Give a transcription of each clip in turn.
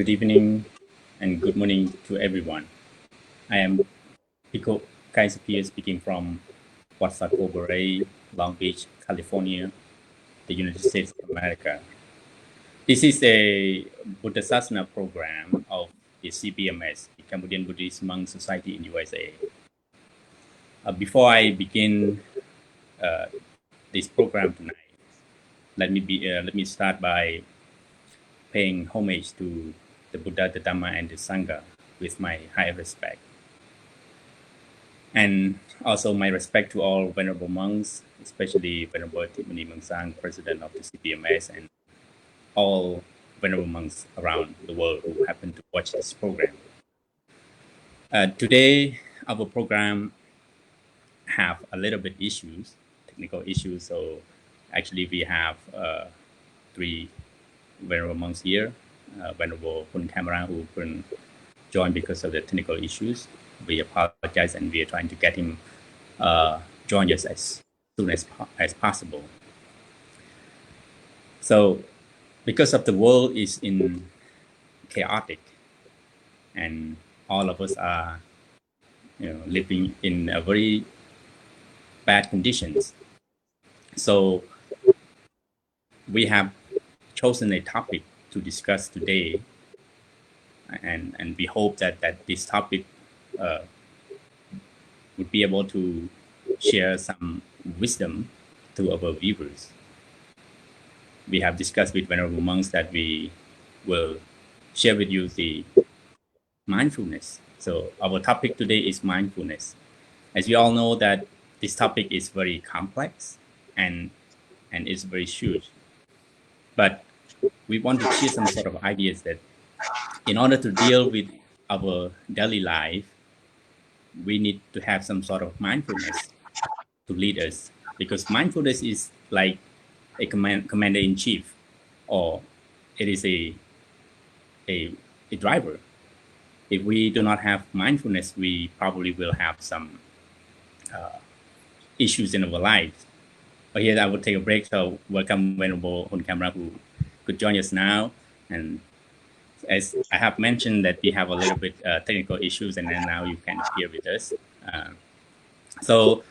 Good evening and good morning to everyone. I am Pico Kaisapia speaking from Wasako Beret, Long Beach, California, the United States of America. This is a Buddhasasana program of the CBMS, the Cambodian Buddhist Monk Society in USA. Before I begin this program tonight, let me start by paying homage to the Buddha, the Dhamma, and the Sangha with my high respect. And also my respect to all venerable monks, especially Venerable Thipmani Mangsang, president of the CBMS, and all venerable monks around the world who happen to watch this program. Today, our program have a little bit issues, technical issues. So actually we have three venerable monks here. Venerable Hun Kamara, who couldn't join because of the technical issues. We apologize, and we are trying to get him join us as soon as possible. So because of the world is in chaotic, and all of us are living in a very bad conditions. So we have chosen a topic to discuss today, and we hope that this topic would be able to share some wisdom to our viewers. We have discussed with venerable monks that we will share with you the mindfulness. So our topic today is mindfulness. As you all know that this topic is very complex and it's very huge. But we want to share some sort of ideas that in order to deal with our daily life, we need to have some sort of mindfulness to lead us, because mindfulness is like a commander-in-chief, or it is a driver. If we do not have mindfulness, we probably will have some issues in our lives. But here I will take a break. So welcome Venerable Hun Kamara, who could join us now. And as I have mentioned that we have a little bit technical issues, and then now you can appear with us. So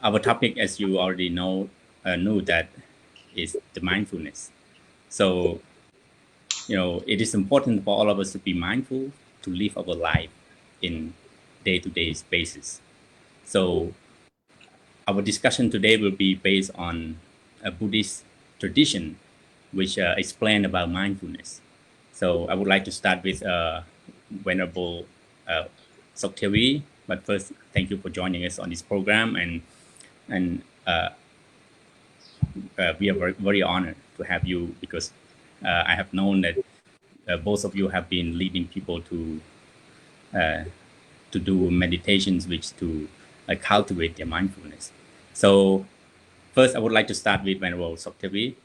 our topic, as you already knew that is the mindfulness. So, it is important for all of us to be mindful to live our life in day-to-day basis. So our discussion today will be based on a Buddhist tradition, which explain about mindfulness. So I would like to start with Venerable Soktevi. But first, thank you for joining us on this program, and we are very, very honored to have you, because I have known that both of you have been leading people to do meditations, which to cultivate their mindfulness. So first, I would like to start with Venerable Soktevi.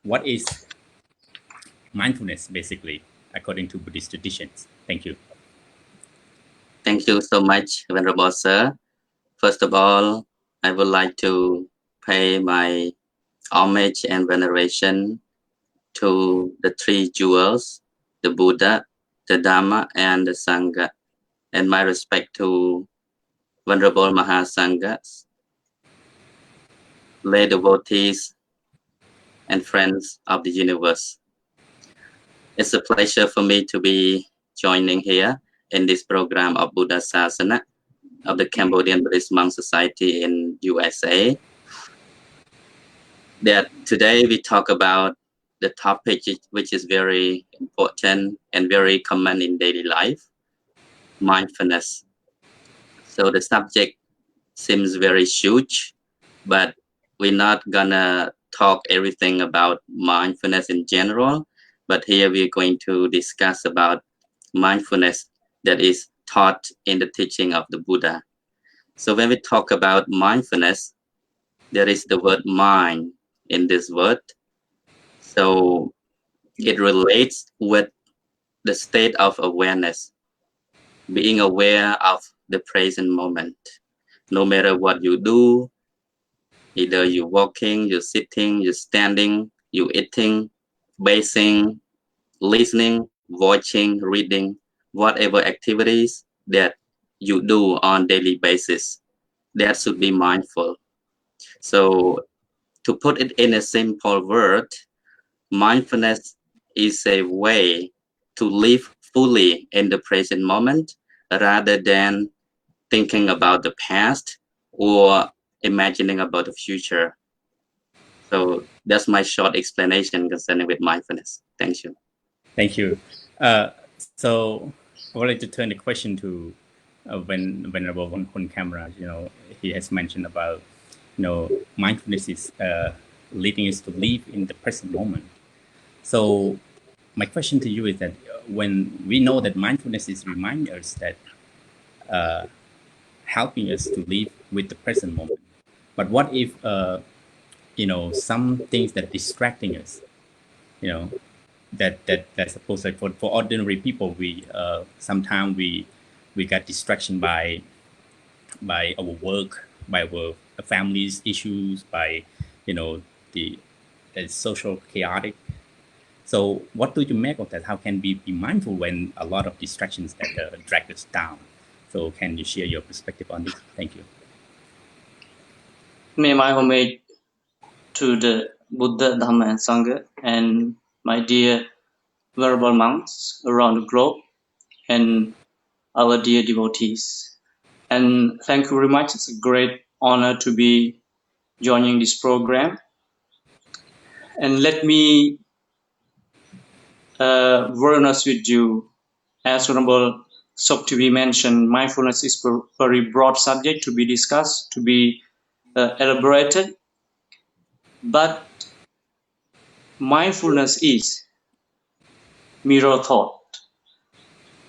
What is mindfulness, basically, according to Buddhist traditions? Thank you. Thank you so much, Venerable Sir. First of all, I would like to pay my homage and veneration to the three jewels, the Buddha, the Dhamma, and the Sangha, and my respect to Venerable Mahasanghas, lay devotees, and friends of the universe. It's a pleasure for me to be joining here in this program of Buddhasasana of the Cambodian Buddhist Monk Society in USA. That today we talk about the topic which is very important and very common in daily life, mindfulness. So the subject seems very huge, but we're not gonna talk everything about mindfulness in general, but here we're going to discuss about mindfulness that is taught in the teaching of the Buddha. So when we talk about mindfulness, there is the word mind in this word. So it relates with the state of awareness, being aware of the present moment. No matter what you do, either you're walking, you're sitting, you're standing, you're eating, basing, listening, watching, reading, whatever activities that you do on daily basis, that should be mindful. So to put it in a simple word, mindfulness is a way to live fully in the present moment rather than thinking about the past or imagining about the future. So that's my short explanation concerning with mindfulness. Thank you. Thank you. So I would like to turn the question to when Venerable on camera. He has mentioned about mindfulness is leading us to live in the present moment. So my question to you is that when we know that mindfulness is reminding us that helping us to live with the present moment, but what if some things that distracting us, you know that's supposed, like for ordinary people, we sometimes we got distraction by our work, by our family's issues, by the, the social chaotic. So what do you make of that? How can we be mindful when a lot of distractions that drag us down? So can you share your perspective on this? Thank you. May my homage to the Buddha, Dhamma, and Sangha, and my dear venerable monks around the globe, and our dear devotees. And thank you very much. It's a great honor to be joining this program. And let me very honest with you. As Honorable Soktivi mentioned, mindfulness is a very broad subject to be discussed, to be elaborated. But mindfulness is mirror thought.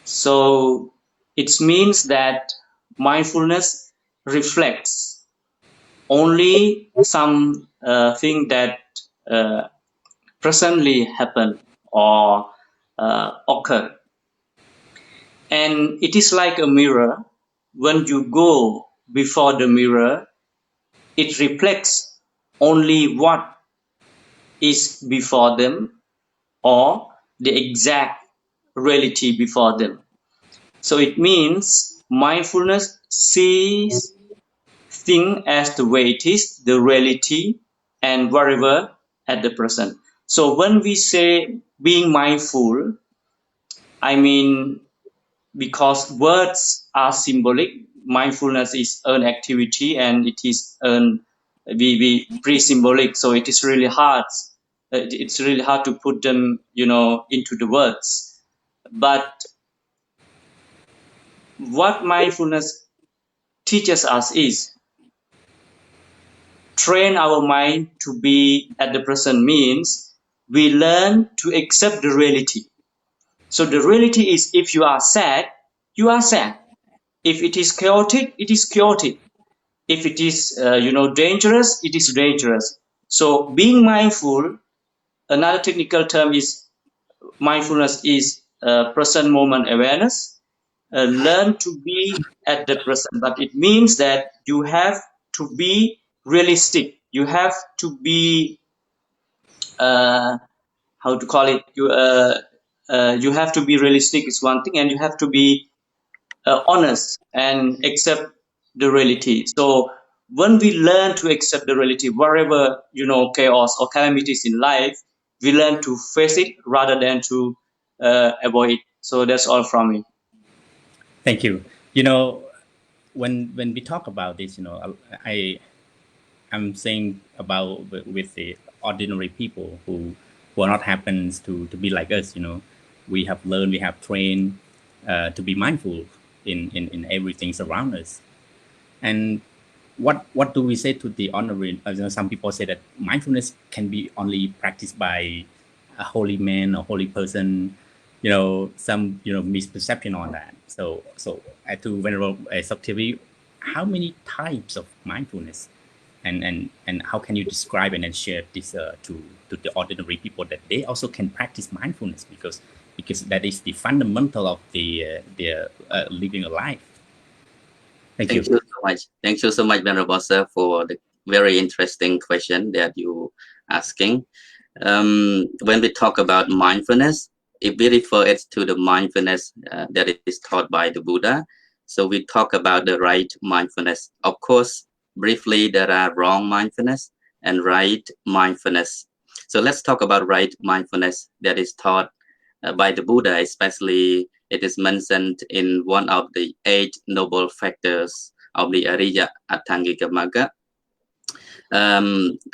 So it means that mindfulness reflects only some thing that presently happen or occur. And it is like a mirror. When you go before the mirror, it reflects only what is before them or the exact reality before them. So it means mindfulness sees thing as the way it is, the reality, and whatever at the present. So when we say being mindful, I mean, because words are symbolic, mindfulness is an activity and it is an we pre-symbolic, so it is really hard. It's really hard to put them, into the words. But what mindfulness teaches us is train our mind to be at the present means we learn to accept the reality. So the reality is, if you are sad, you are sad. If it is chaotic, it is chaotic. If it is, dangerous, it is dangerous. So being mindful, another technical term is mindfulness is present moment awareness. Learn to be at the present, but it means that you have to be realistic. You have to be, how to call it? You have to be realistic is one thing, and you have to be honest and accept the reality. So when we learn to accept the reality, whatever chaos or calamities in life, we learn to face it rather than to avoid it. So that's all from me. Thank you. When we talk about this, I'm saying about with the ordinary people who are not happens to be like us. We have learned, we have trained to be mindful in everything around us. And what do we say to the honorary? Some people say that mindfulness can be only practiced by a holy man or holy person. Some misperception on that. So to Venerable Saktivi, how many types of mindfulness, and how can you describe and then share this to the ordinary people that they also can practice mindfulness, because that is the fundamental of the living a life. Thank you. Thank you so much. Thank you so much, Venerable Sir, for the very interesting question that you asking. When we talk about mindfulness, if we refer it to the mindfulness that is taught by the Buddha, so we talk about the right mindfulness. Of course, briefly, there are wrong mindfulness and right mindfulness. So let's talk about right mindfulness that is taught by the Buddha, especially it is mentioned in one of the 8 noble factors of the Ariya Atthangika Magga.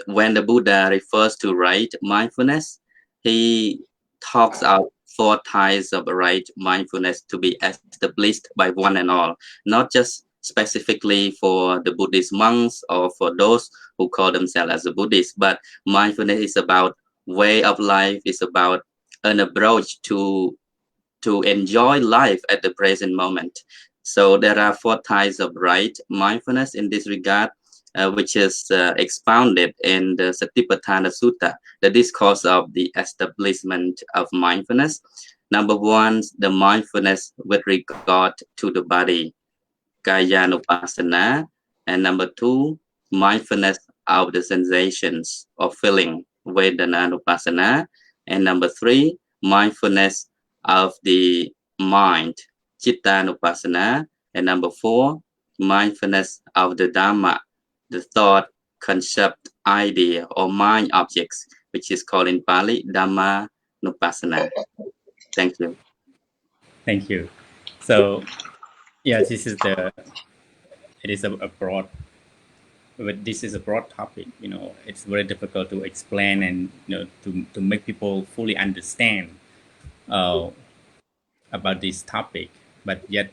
When the Buddha refers to right mindfulness, he talks out 4 types of right mindfulness to be established by one and all, not just specifically for the Buddhist monks or for those who call themselves as a Buddhist, but mindfulness is about way of life, is about an approach to enjoy life at the present moment. So there are 4 types of right mindfulness in this regard, which is expounded in the Satipatthana Sutta, the discourse of the establishment of mindfulness. Number 1, the mindfulness with regard to the body, Kayanupasana. And number 2, mindfulness of the sensations or feeling, Vedananupasana. And number 3, mindfulness of the mind, Chittanupasana. And number 4, mindfulness of the Dhamma, the thought, concept, idea, or mind objects, which is called in Pali Dhamma Nupassana. Thank you. Thank you. So yeah, it is a broad, but this is a broad topic. It's very difficult to explain and to make people fully understand uh, about this topic. But yet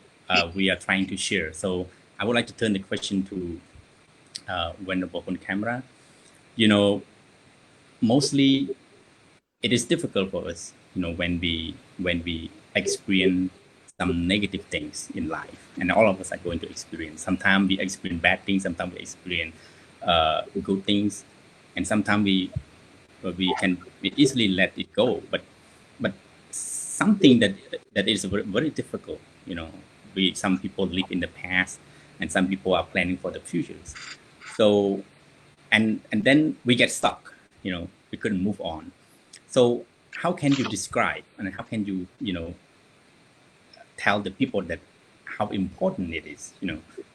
we are trying to share. So I would like to turn the question to Venerable on camera. Mostly it is difficult for us, when we experience some negative things in life, and all of us are going to experience. Sometimes we experience bad things, sometimes we experience good things, and sometimes we can easily let it go. But something that is very, very difficult. Some people live in the past, and some people are planning for the futures. So and then we get stuck. We couldn't move on. So how can you describe, and how can you tell the people that how important it is,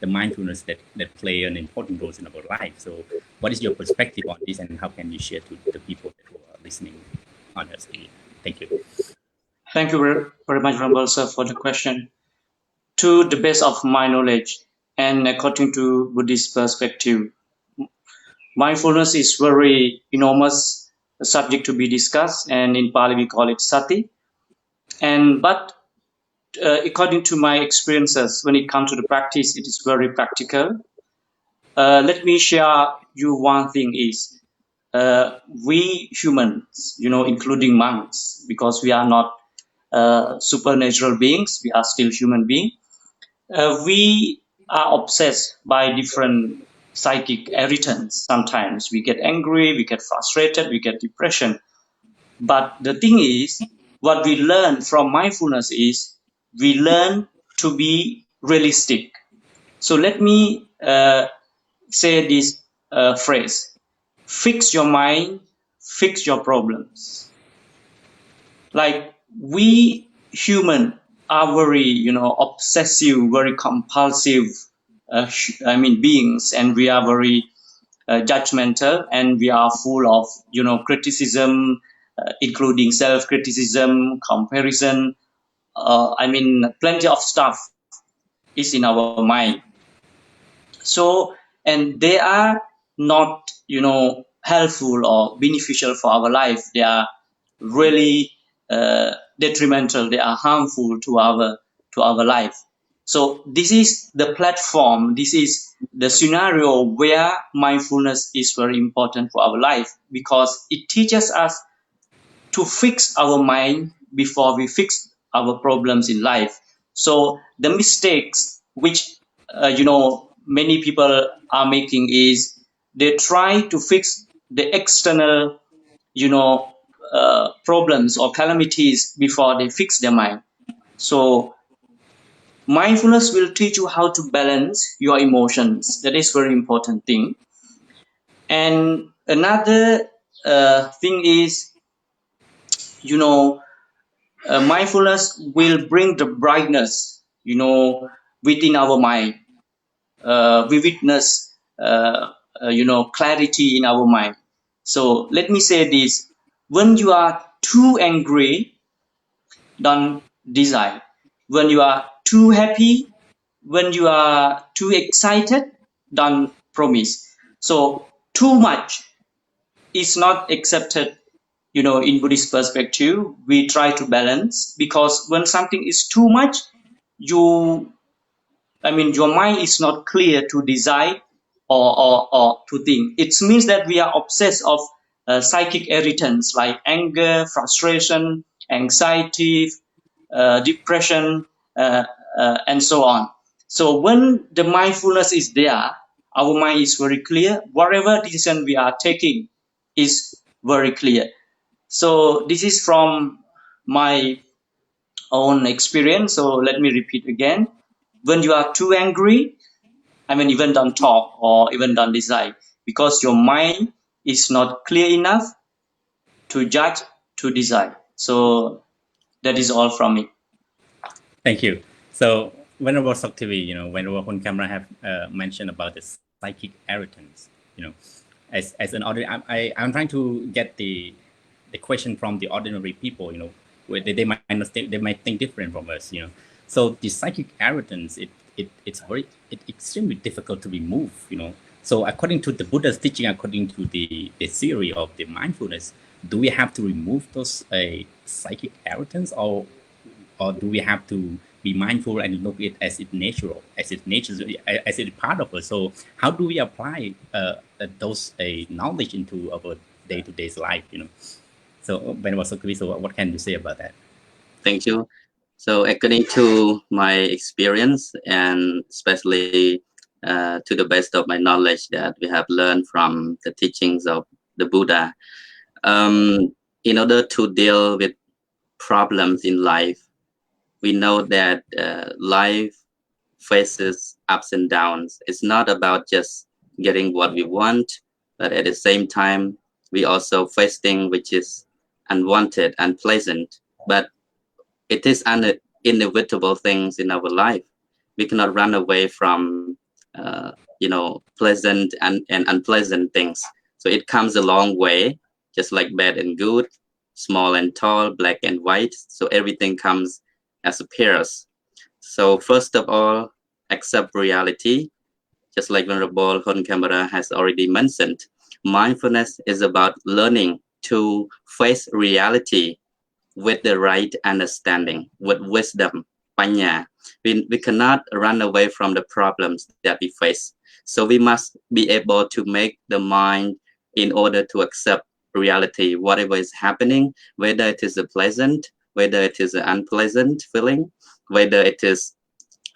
the mindfulness that play an important role in our life? So what is your perspective on this, and how can you share to the people who are listening on us here? Thank you. Thank you very much, Rambal sir, for the question. To the best of my knowledge, and according to Buddhist perspective, mindfulness is very enormous subject to be discussed, and in Pali we call it sati. But according to my experiences, when it comes to the practice, it is very practical. Let me share you one thing is, we humans, including monks, because we are not supernatural beings, we are still human beings. We are obsessed by different psychic irritants. Sometimes we get angry, we get frustrated, we get depression. But the thing is, what we learn from mindfulness is we learn to be realistic. So let me say this phrase: fix your mind, fix your problems. Like, we human are very, obsessive, very compulsive, beings, and we are very judgmental, and we are full of, criticism, including self-criticism, comparison. Plenty of stuff is in our mind. So, and they are not, helpful or beneficial for our life. They are really detrimental. They are harmful to our life. So this is the platform. This is the scenario where mindfulness is very important for our life, because it teaches us to fix our mind before we fix our problems in life. So the mistakes which many people are making is they try to fix the external problems or calamities before they fix their mind. So mindfulness will teach you how to balance your emotions. That is very important thing. And another thing is, mindfulness will bring the brightness, within our mind. We witness, clarity in our mind. So let me say this: when you are too angry, don't desire. When you are too happy, when you are too excited, don't promise. So too much is not accepted. In Buddhist perspective, we try to balance, because when something is too much, you your mind is not clear to decide, or to think. It means that we are obsessed of psychic irritants like anger, frustration, anxiety, depression, and so on. So when the mindfulness is there, our mind is very clear. Whatever decision we are taking is very clear. So this is from my own experience. So let me repeat again. When you are too angry, even don't talk or even don't decide, because your mind is not clear enough to judge, to decide. So that is all from me. Thank you. So whenever Saktivi, whenever Hun Camera have mentioned about the psychic irritants, as an ordinary, I'm trying to get the question from the ordinary people, where they might understand, they might think different from us, So the psychic irritants, it's extremely difficult to remove, So according to the Buddha's teaching, according to the theory of the mindfulness, do we have to remove those psychic irritants, or do we have to be mindful and look it as it natural, as it part of us? So how do we apply those knowledge into our day-to-day life? So so what can you say about that? Thank you. So according to my experience, and especially to the best of my knowledge that we have learned from the teachings of the Buddha, in order to deal with problems in life, we know that life faces ups and downs. It's not about just getting what we want, but at the same time, we also face things which is unwanted, unpleasant. But it is an inevitable things in our life. We cannot run away from, pleasant and unpleasant things. So it comes a long way, just like bad and good, small and tall, black and white. So everything comes as a pairs. So first of all, accept reality. Just like Venerable Hon Camera has already mentioned, mindfulness is about learning to face reality with the right understanding, with wisdom, panya. We cannot run away from the problems that we face. So we must be able to make the mind in order to accept reality, whatever is happening, whether it is a pleasant, whether it is an unpleasant feeling, whether it is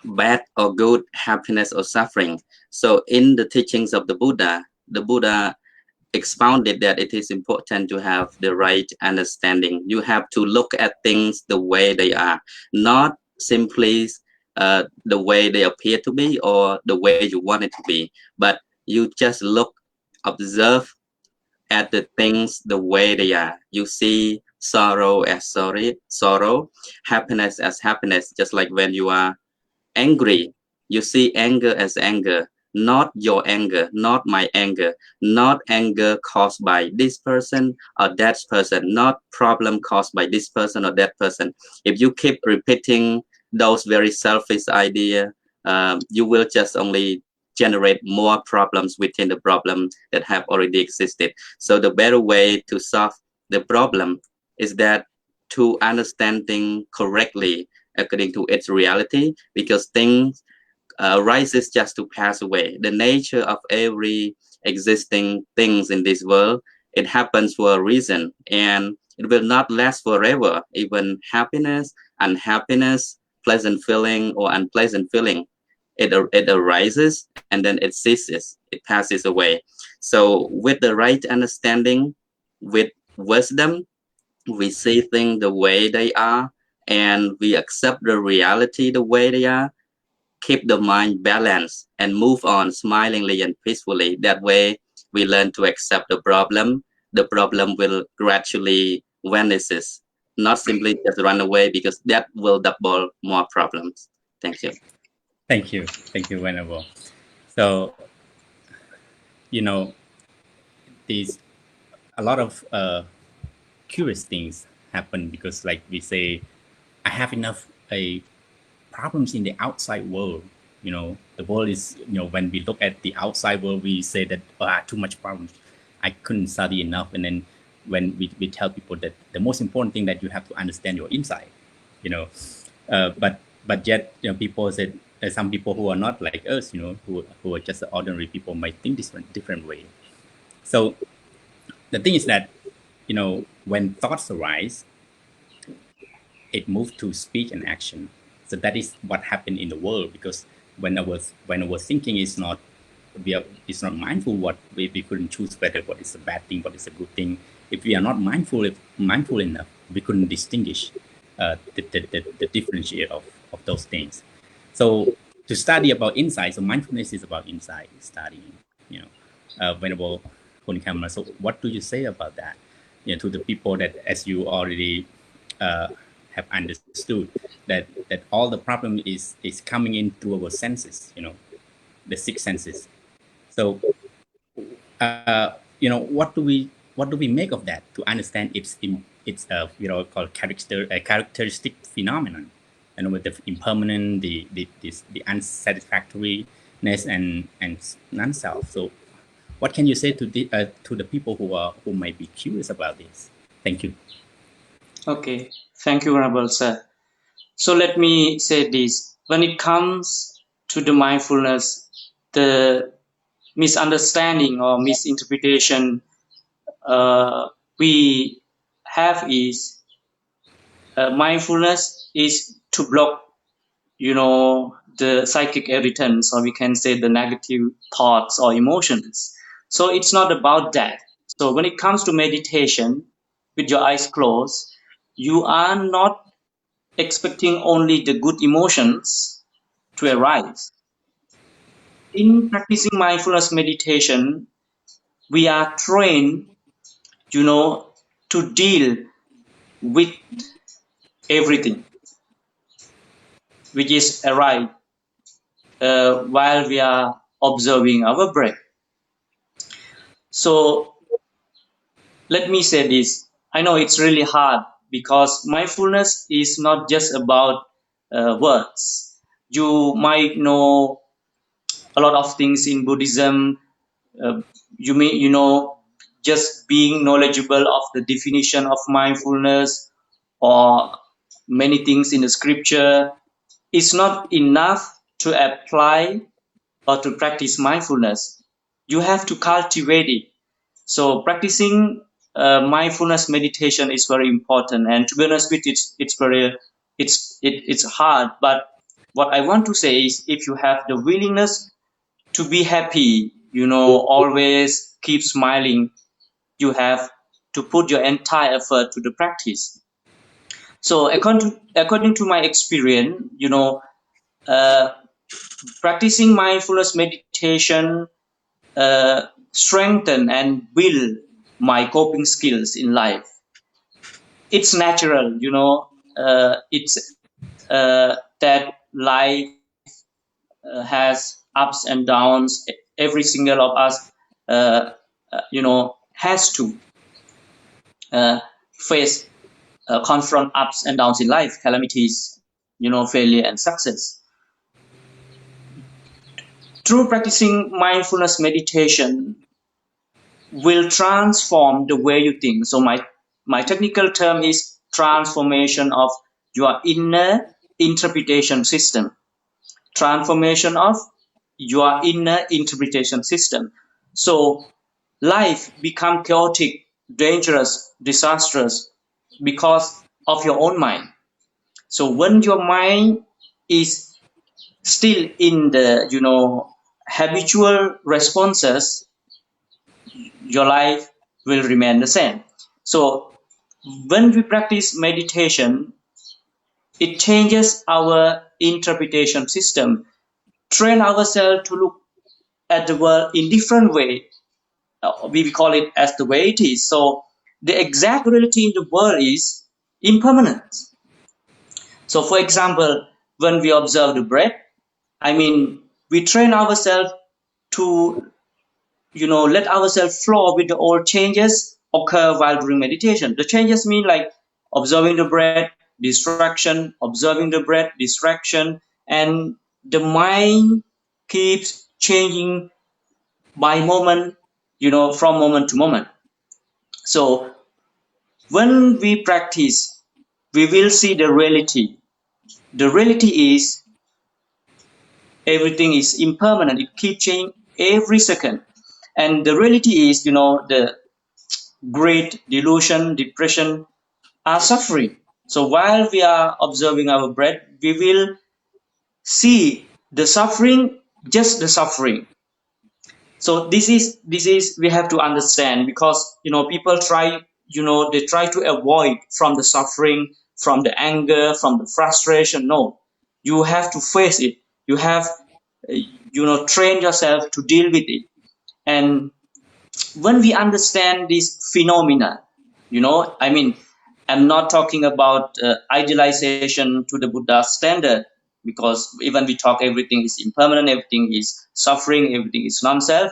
bad or good, happiness or suffering. So in the teachings of the Buddha expounded that it is important to have the right understanding. You have to look at things the way they are, not simply the way they appear to be or the way you want it to be, but you just observe at the things the way they are. You see sorrow as sorrow, happiness as happiness, just like when you are angry, you see anger as anger, not your anger, not my anger, not anger caused by this person or that person, not problem caused by this person or that person. If you keep repeating those very selfish ideas, you will just only generate more problems within the problem that have already existed. So the better way to solve the problem is that to understand things correctly according to its reality, because things rises just to pass away. The nature of every existing things in this world, it happens for a reason, and it will not last forever. Even happiness, unhappiness, pleasant feeling or unpleasant feeling, it arises and then it ceases, it passes away. So with the right understanding, with wisdom, we see things the way they are, and we accept the reality the way they are, keep the mind balanced and move on smilingly and peacefully. That way we learn to accept the problem the problem will gradually vanishes, not simply just run away, because that will double more problems. Thank you. Thank you. Thank you, Venerable. So, you know, these a lot of curious things happen because, like we say, I have enough problems in the outside world. You know, the world is, when we look at the outside world, we say that, oh, I have too much problems. I couldn't study enough. And then when we tell people that the most important thing that you have to understand your inside, you know, but yet, people said some people who are not like us, who are just ordinary people might think different way. So the thing is that, when thoughts arise, it moved to speech and action. So that is what happened in the world, because when our thinking is not, it's not mindful, what we couldn't choose whether what is a bad thing, what is a good thing. If we are not mindful enough, we couldn't distinguish the differentiate of those things. So to study about insight, so mindfulness is about insight studying. Venerable Holy Camera. So what do you say about that? To the people that, as you already have understood, that all the problem is coming in through our senses, the six senses. So what do we make of that to understand its called characteristic phenomenon, and with the impermanent, the unsatisfactoriness and non-self. So what can you say to the people who might be curious about this? Thank you. Okay, thank you, Venerable Sir. So let me say this. When it comes to the mindfulness, the misunderstanding or misinterpretation we have is mindfulness is to block, the psychic irritants, or we can say the negative thoughts or emotions. So it's not about that. So when it comes to meditation, with your eyes closed, you are not expecting only the good emotions to arise. In practicing mindfulness meditation, we are trained, to deal with everything which is arise while we are observing our breath. So let me say this. I know it's really hard because mindfulness is not just about words. You might know a lot of things in Buddhism. You may, just being knowledgeable of the definition of mindfulness or many things in the scripture is not enough to apply or to practice mindfulness. You have to cultivate it. So practicing mindfulness meditation is very important. And to be honest with you, it's hard. But what I want to say is, if you have the willingness to be happy, always keep smiling, you have to put your entire effort to the practice. So according to my experience, practicing mindfulness meditation strengthen and build my coping skills in life. It's natural, it's that life has ups and downs. Every single of us, has to face, confront ups and downs in life, calamities, failure and success. Through practicing mindfulness meditation will transform the way you think. So my technical term is transformation of your inner interpretation system. Transformation of your inner interpretation system. So life become chaotic, dangerous, disastrous because of your own mind. So when your mind is still in the habitual responses, your life will remain the same. So when we practice meditation, it changes our interpretation system, train ourselves to look at the world in different way, we call it as the way it is. So the exact reality in the world is impermanent. So for example, when we observe the breath, I mean, we train ourselves to, let ourselves flow with the all changes occur while doing meditation. The changes mean like observing the breath, distraction, observing the breath, distraction, and the mind keeps changing by moment, from moment to moment. So when we practice, we will see the reality. The reality is everything is impermanent. It keeps changing every second. And the reality is, the great delusion, depression are suffering. So while we are observing our breath, we will see the suffering, just the suffering. So this is we have to understand, because people try, they try to avoid from the suffering, from the anger, from the frustration. No, you have to face it. You have train yourself to deal with it. And when we understand this phenomena, I mean, I'm not talking about idealization to the Buddha standard, because even we talk everything is impermanent, everything is suffering, everything is non-self.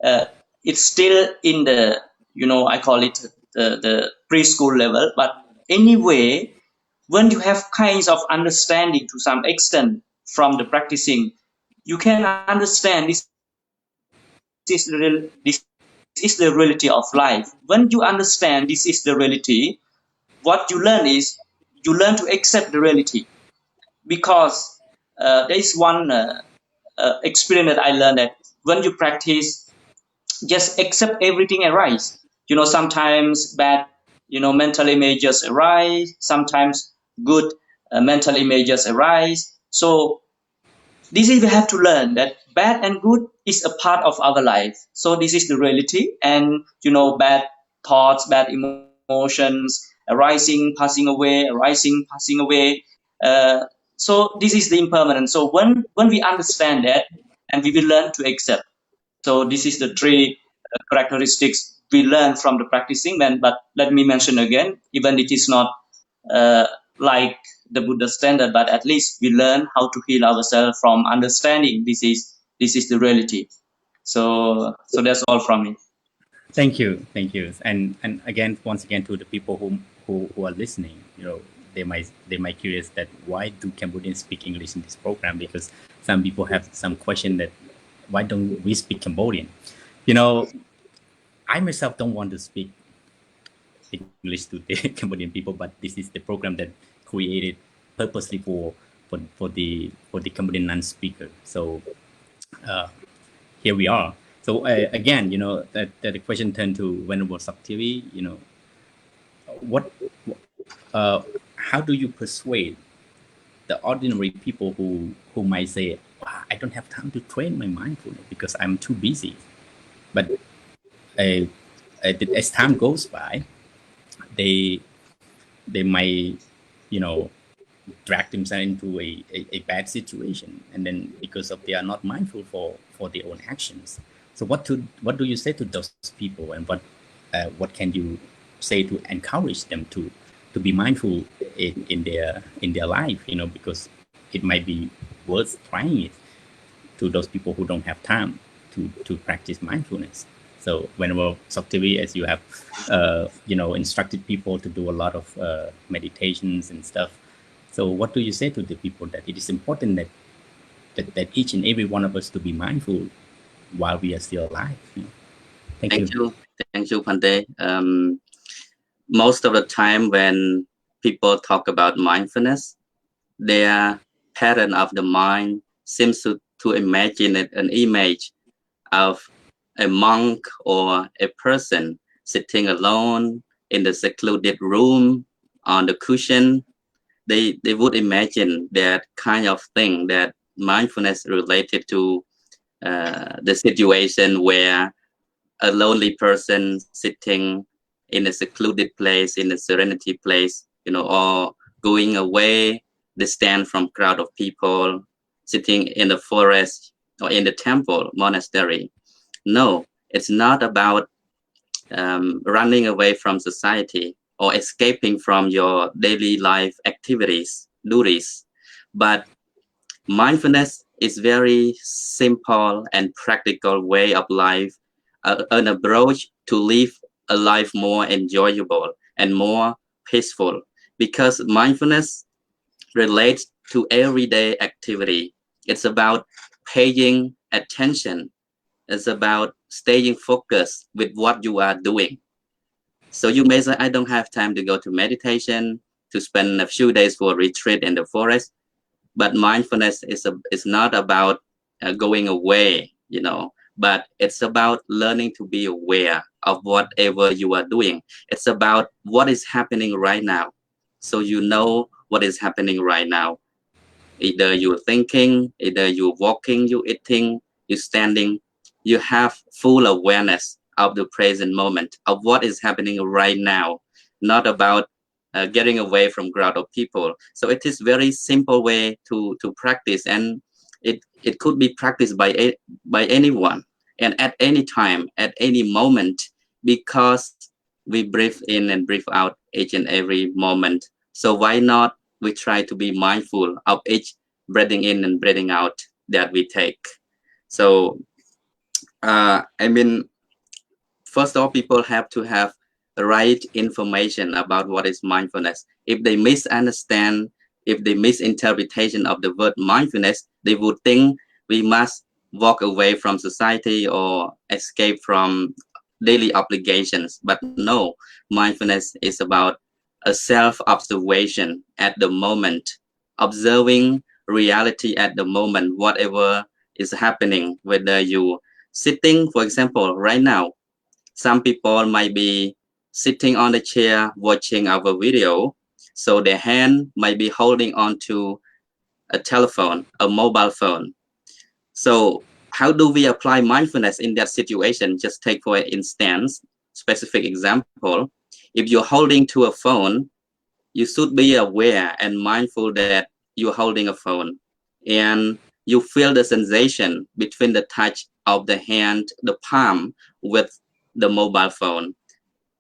uh, it's still in the, I call it the preschool level. But anyway, when you have kinds of understanding to some extent from the practicing, you can understand this is the reality of life. When you understand this is the reality, what you learn is you learn to accept the reality. Because there is one experience that I learned, that when you practice, just accept everything arise. Sometimes bad, mental images arise. Sometimes good mental images arise. So this is we have to learn that bad and good is a part of our life. So this is the reality. And bad thoughts, bad emotions arising, passing away, arising, passing away. uh, so this is the impermanence. So when we understand that, and we will learn to accept. So this is the three characteristics we learn from the practicing. But let me mention again, even it is not like the Buddha standard, but at least we learn how to heal ourselves from understanding this is the reality. So that's all from me. Thank you, and again, once again, to the people who are listening, they might curious that why do Cambodians speak English in this program? Because some people have some question that why don't we speak Cambodian? You know, I myself don't want to speak English to the Cambodian people, but this is the program that created purposely for the Cambodian non-speaker. So uh, here we are. So again, that the question turned to Venerable Saktivi. What, uh, how do you persuade the ordinary people who might say, "Wow, I don't have time to train my mindfulness because I'm too busy." But uh, as time goes by, they they might, you know, drag themselves into a bad situation, and then because of they are not mindful for their own actions. So what do you say to those people, and what can you say to encourage them to be mindful in their life, because it might be worth trying it to those people who don't have time to practice mindfulness. So whenever Saktivi, as you have, instructed people to do a lot of meditations and stuff. So what do you say to the people that it is important that each and every one of us to be mindful while we are still alive? Thank you. Thank you, Pante. Most of the time when people talk about mindfulness, their pattern of the mind seems to imagine an image of a monk or a person sitting alone in the secluded room on the cushion. They would imagine that kind of thing, that mindfulness related to the situation where a lonely person sitting in a secluded place, in a serenity place, or going away, distant from crowd of people, sitting in the forest or in the temple, monastery. No, It's not about running away from society or escaping from your daily life activities, duties. But mindfulness is very simple and practical way of life, an approach to live a life more enjoyable and more peaceful, because mindfulness relates to everyday activity. It's about paying attention. It's about staying focused with what you are doing. So you may say, I don't have time to go to meditation, to spend a few days for a retreat in the forest. But mindfulness is not about going away, but it's about learning to be aware of whatever you are doing. It's about what is happening right now. So you know what is happening right now. Either you're thinking, either you're walking, you're eating, you're standing. You have full awareness of the present moment, of what is happening right now, not about getting away from crowd of people. So it is very simple way to practice, and it could be practiced by anyone and at any time, at any moment, because we breathe in and breathe out each and every moment. So why not we try to be mindful of each breathing in and breathing out that we take. So I mean, first of all, people have to have the right information about what is mindfulness. If they misunderstand, if they misinterpretation of the word mindfulness, they would think we must walk away from society or escape from daily obligations. But no, mindfulness is about a self-observation at the moment, observing reality at the moment, whatever is happening, whether you sitting, for example, right now, some people might be sitting on the chair watching our video, so their hand might be holding on to a telephone, a mobile phone. So how do we apply mindfulness in that situation? Just take for instance, specific example. If you're holding to a phone, you should be aware and mindful that you're holding a phone, and you feel the sensation between the touch of the hand, the palm with the mobile phone.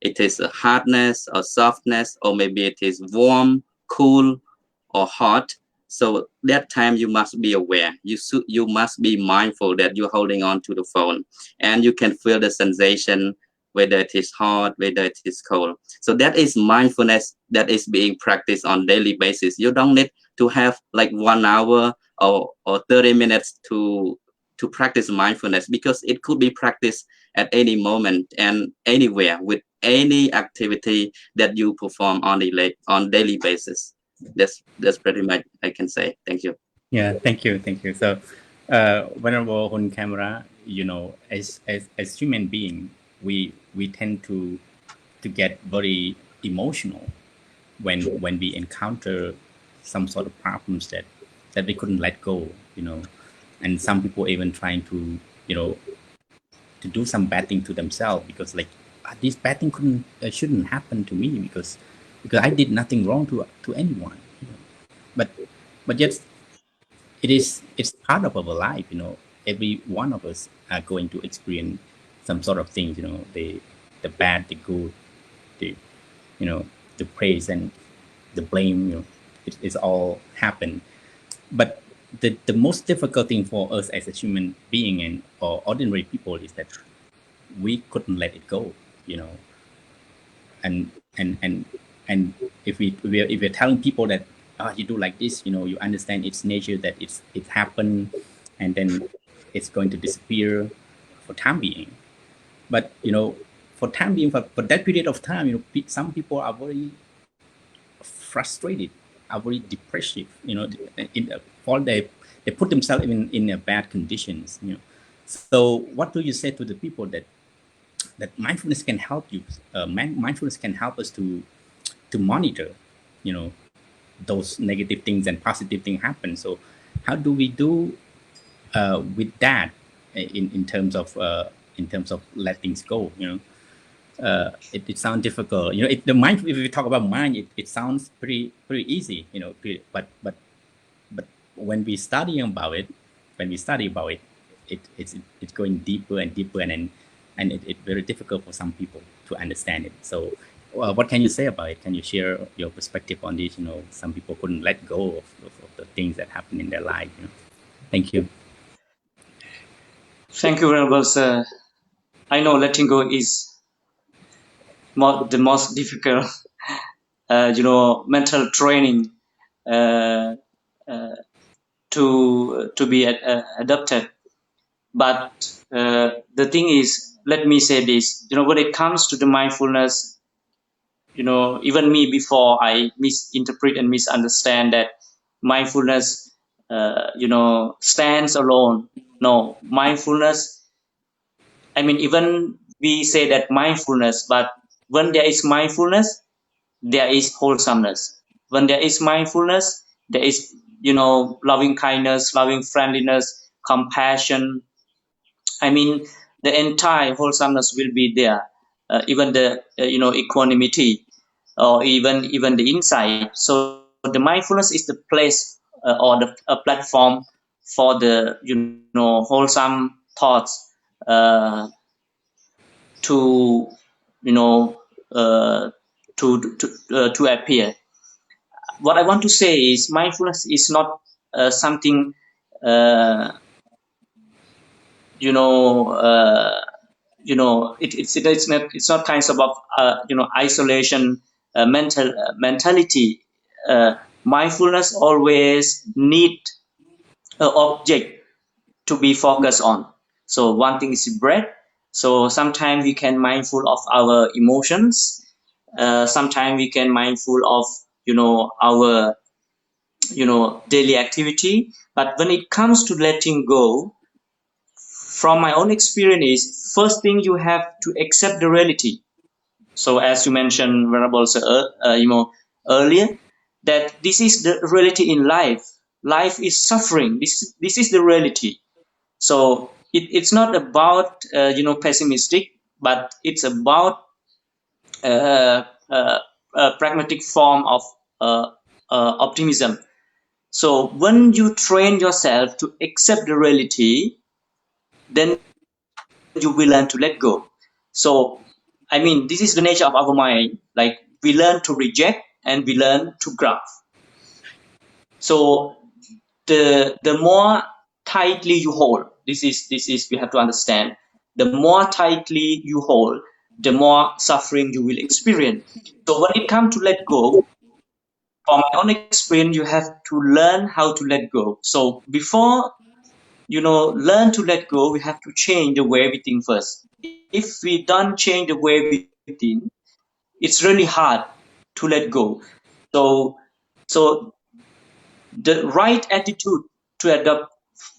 It is a hardness or softness, or maybe it is warm, cool, or hot. So that time you must be aware. You must be mindful that you're holding on to the phone, and you can feel the sensation, whether it is hot, whether it is cold. So that is mindfulness that is being practiced on daily basis. You don't need to have like 1 hour or 30 minutes to practice mindfulness, because it could be practiced at any moment and anywhere with any activity that you perform on daily basis. That's pretty much I can say. Thank you. Yeah, thank you, thank you. So, Venerable on camera, as human being, we tend to get very emotional when we encounter some sort of problems that we couldn't let go, and some people even trying to, you know, to do some bad thing to themselves, because like this bad thing couldn't shouldn't happen to me because I did nothing wrong to anyone, but yet it's part of our life, every one of us are going to experience some sort of things, the bad, the good, the you know the praise and the blame, it's all happen. But the most difficult thing for us as a human being and or ordinary people is that we couldn't let it go, you know and and and and if we're telling people that, you do like this, you understand its nature, that it happened, and then it's going to disappear for time being. But for time being, for that period of time, some people are very frustrated, are very depressive, in for they put themselves in a bad conditions, so what do you say to the people that mindfulness can help you, mindfulness can help us to monitor, you know those negative things and positive things happen. So how do we do with that, in terms of let things go, it sounds difficult, the mind, if we talk about mind, it sounds pretty easy, but when we study about it, it's going deeper and deeper, and then and it's very difficult for some people to understand it. So, what can you say about it? Can you share your perspective on this? Some people couldn't let go of the things that happen in their life. Thank you. Thank you, Venerable Sir. I know letting go is the most difficult, mental training uh, uh, to be adopted. But the thing is, let me say this: when it comes to the mindfulness, even me before I misinterpret and misunderstand that mindfulness, stands alone. No, mindfulness. I mean, even we say that mindfulness, but when there is mindfulness, there is wholesomeness. When there is mindfulness, there is, loving kindness, loving friendliness, compassion. I mean, the entire wholesomeness will be there. Even the, equanimity, or even the insight. So the mindfulness is the place or the a platform for the, wholesome thoughts to, you know, uh, to appear. What I want to say is mindfulness is not something, uh, you know, uh, it's not kinds of isolation mentality. Mindfulness always need an object to be focused on. So one thing is breath. So sometimes we can mindful of our emotions. Sometimes we can mindful of our daily activity. But when it comes to letting go, from my own experience, first thing you have to accept the reality. So as you mentioned, Venerable Sir, earlier, that this is the reality in life. Life is suffering. This is the reality. So it's not about pessimistic, but it's about uh, uh, a pragmatic form of optimism. So when you train yourself to accept the reality, then you will learn to let go. So I mean, this is the nature of our mind. Like we learn to reject and we learn to grasp. So the more tightly you hold, this is we have to understand. The more tightly you hold, the more suffering you will experience. So when it comes to let go, from my own experience, you have to learn how to let go. So before learn to let go, we have to change the way we think first. If we don't change the way we think, it's really hard to let go. So so the right attitude to adopt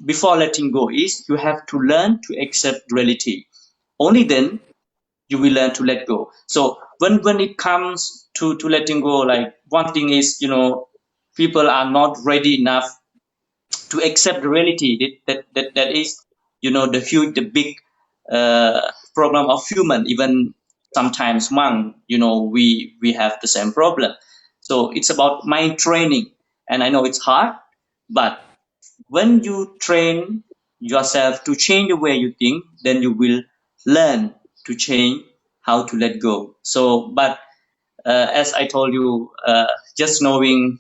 before letting go is you have to learn to accept reality. Only then you will learn to let go. So when it comes to letting go, like one thing is, people are not ready enough to accept the reality that is, the huge, the big problem of human. Even sometimes monk, we have the same problem. So it's about mind training, and I know it's hard, but when you train yourself to change the way you think, then you will learn to change how to let go. So, but as I told you, just knowing,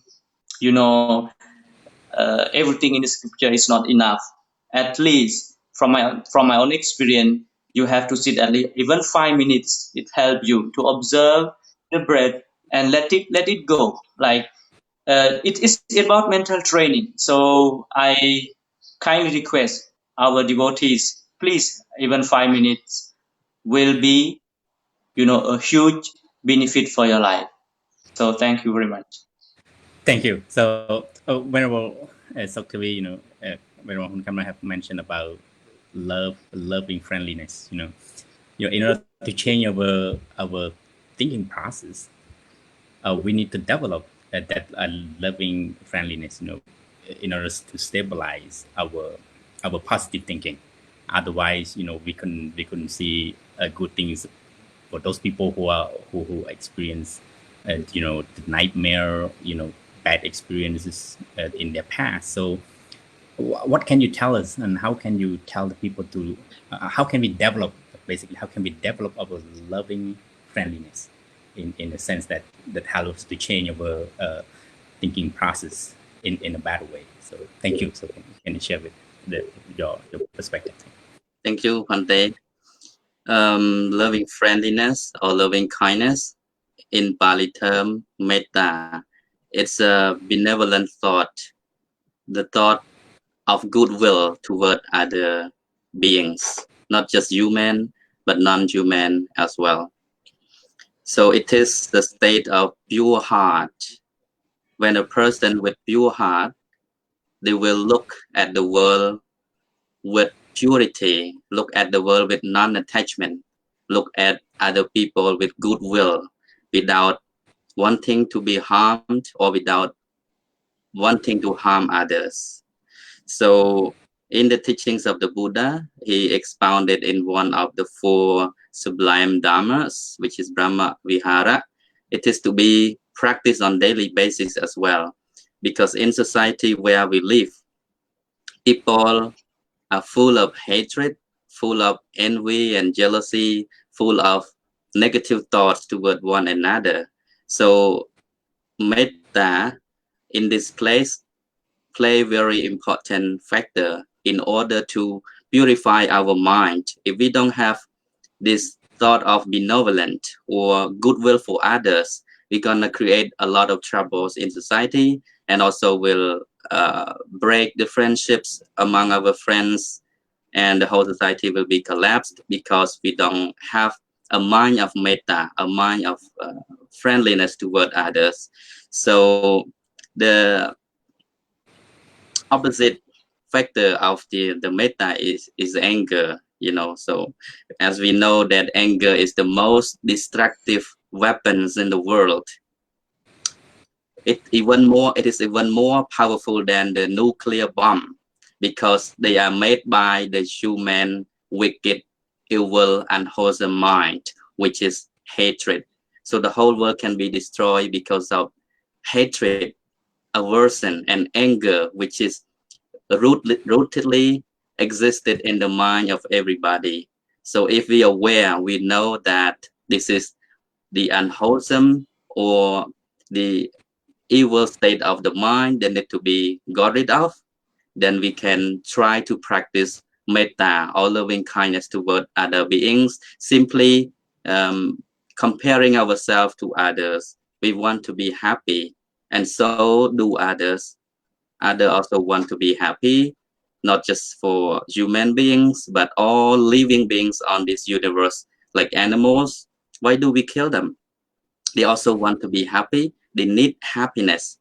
everything in the scripture is not enough. At least from my own experience, you have to sit at least even 5 minutes. It helps you to observe the breath and let it go. Like it is about mental training. So I kindly request our devotees, please, even 5 minutes will be, a huge benefit for your life. So thank you very much. Thank you. So, Venerable Soktavi, Venerable Hunkama have mentioned about loving friendliness. In order to change our thinking process, we need to develop that loving friendliness. In order to stabilize our positive thinking. Otherwise, we couldn't see good things for those people who experience the nightmare, bad experiences in their past. So what can you tell us, and how can you tell the people to how can we develop the basically how can we develop our loving friendliness in the sense that helps to change our thinking process in a better way. So thank you. So can you share with your perspective? Thank you, Pante. Loving friendliness or loving kindness in Pali term, metta. It's a benevolent thought, the thought of goodwill toward other beings, not just human, but non-human as well. So it is the state of pure heart. When a person with pure heart, they will look at the world with purity, look at the world with non-attachment, look at other people with goodwill, without wanting to be harmed or without wanting to harm others. So in the teachings of the Buddha, he expounded in one of the four sublime dharmas, which is Brahma Vihara. It is to be practiced on daily basis as well, because in society where we live, people are full of hatred, full of envy and jealousy, full of negative thoughts toward one another. So metta in this place play very important factor in order to purify our mind. If we don't have this thought of benevolent or goodwill for others, we're gonna create a lot of troubles in society, and also will break the friendships among our friends, and the whole society will be collapsed because we don't have a mind of metta, a mind of friendliness toward others. So the opposite factor of the metta is anger, you know. So as we know that anger is the most destructive weapons in the world, it is even more powerful than the nuclear bomb, because they are made by the human wicked, evil, unwholesome mind, which is hatred. So the whole world can be destroyed because of hatred, aversion, and anger, which is rootedly existed in the mind of everybody. So if we are aware, we know that this is the unwholesome or the evil state of the mind that need to be got rid of, then we can try to practice metta or loving kindness toward other beings, simply comparing ourselves to others. We want to be happy, and so do others. Others also want to be happy, not just for human beings, but all living beings on this universe, like animals. Why do we kill them? They also want to be happy. They need happiness.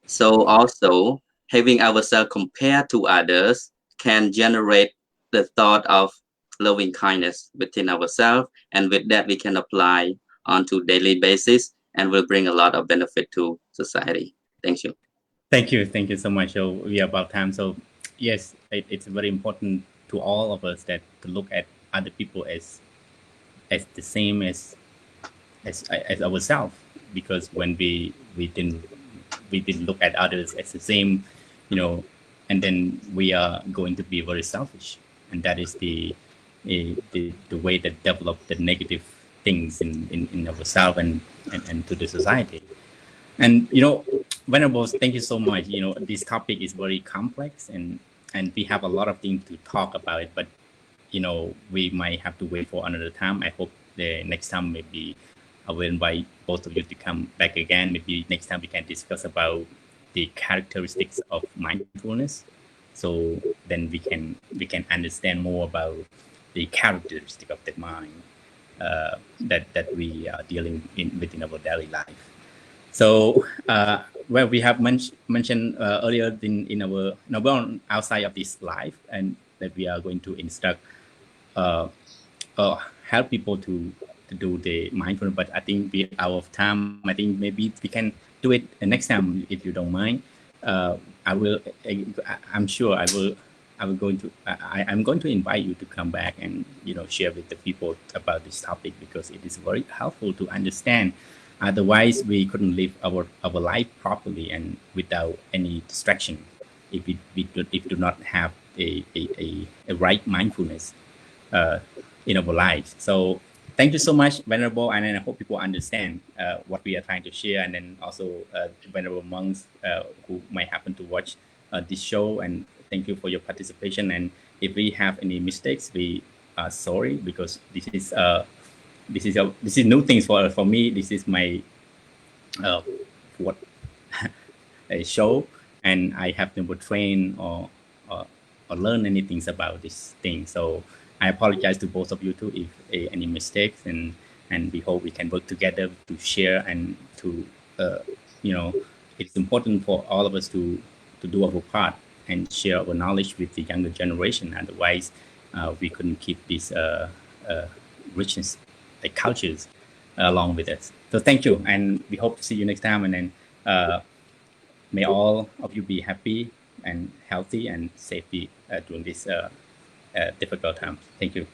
So also having ourselves compared to others can generate the thought of loving kindness within ourselves, and with that we can apply onto daily basis and will bring a lot of benefit to society. Thank you. Thank you so much. So we are about time. So yes, it's very important to all of us that to look at other people as the same as ourselves, because when we didn't look at others as the same, you know, and then we are going to be very selfish, and that is the way that develop the negative things in ourselves and to the society. And Venerables, thank you so much. This topic is very complex, and we have a lot of things to talk about it, but we might have to wait for another time. I hope the next time maybe I will invite both of you to come back again. Maybe next time we can discuss about the characteristics of mindfulness. So then we can understand more about the characteristic of the mind that we are dealing within our daily life. So, well, we have mentioned earlier in our well, outside of this life, and that we are going to instruct uh, help people to do the mindfulness. But I think we out of time. I think maybe we can do it next time if you don't mind. I will. I'm sure I will. I'm going to invite you to come back and share with the people about this topic, because it is very helpful to understand. Otherwise, we couldn't live our life properly and without any distraction if we do not have a right mindfulness. Uh, in our lives. So thank you so much, Venerable, and then I hope people understand what we are trying to share, and then also Venerable monks who might happen to watch this show. And thank you for your participation. And if we have any mistakes, we are sorry, because this is new things for me. This is my what a show, and I have never trained or, or learn anything about this thing. So I apologize to both of you too if any mistakes, and we hope we can work together to share and to you know, it's important for all of us to do our part and share our knowledge with the younger generation. Otherwise, we couldn't keep this richness, like cultures, along with us. So thank you, and we hope to see you next time. And then may all of you be happy and healthy and safety during this difficult time. Thank you.